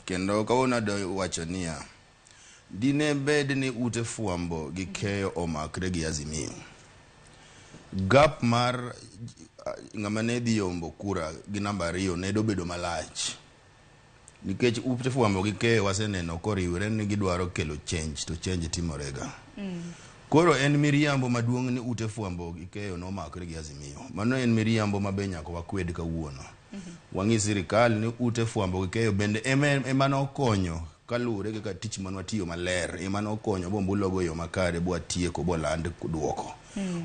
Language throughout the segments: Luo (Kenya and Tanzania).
Kendo kauna do wachonia. Dine bed ni ute fwambo gi keyo omakre gi Azimio. Gap mar ngamane dhi yombo kura gi namba 2 ne do bedo malach. Nikech ute fwambo gi keyo waseneno koriwre ni gidwaro kelo change to change timorega. Koro en miriambo maduong ni ute fwambo gi keyo no omakre gi Azimio. Mano en miriambo mabenya ko wakwed kawuono. Wangi sirikal ni ute fwambo gi keyo bende emano konyo kalure kaka tich manwa tiyo maler emano konyo bombulogo yo makare bwa tieko boland duoko.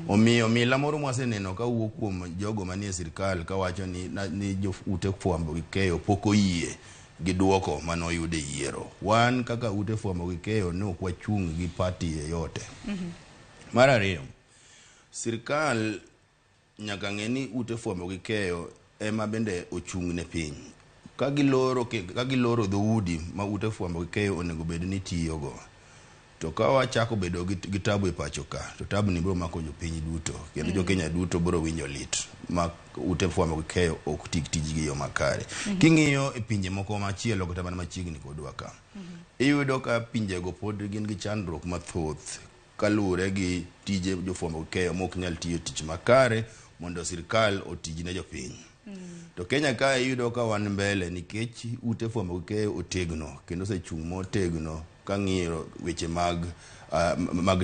Omiyo mila moro mwaseneno ka wuok kuom jogo manie sirikal ka wacho ni jo ute fwambo gi keyo poko yie gi duoko mano yude yiero. Wan kaka ute fwambo gi keyo ne ok wachung gi party yote. Mara ariyo, sirikal nyaka ng'eni ute fwambo gi keyo ema bende ochung ne piny. Ka giloro dhoudi ma ute fwambo gi keyo onego bed ni tiyogo. To ka wachako bedo gi tabu e pacho ka, to tabu ni biro mako jopiny duto, kendo jo Kenya duto biro winjo lit ma ute fwambo gi keyo ok tik tijgi yo makare. King'iyo e pinje moko machielo kata mana machiegni kodwa ka, iyudo ka pinjego pod gin gi chandruok mathoth kalure gi tije jofwambo gi keyo mok nyal tiyo tich makare mondo sirikal otijne jopiny. To Kenya ka iyudo ka wan mbele nikech ute fwambo gi keyo otegno kendo sechung' motegno ka ng'iro weche mag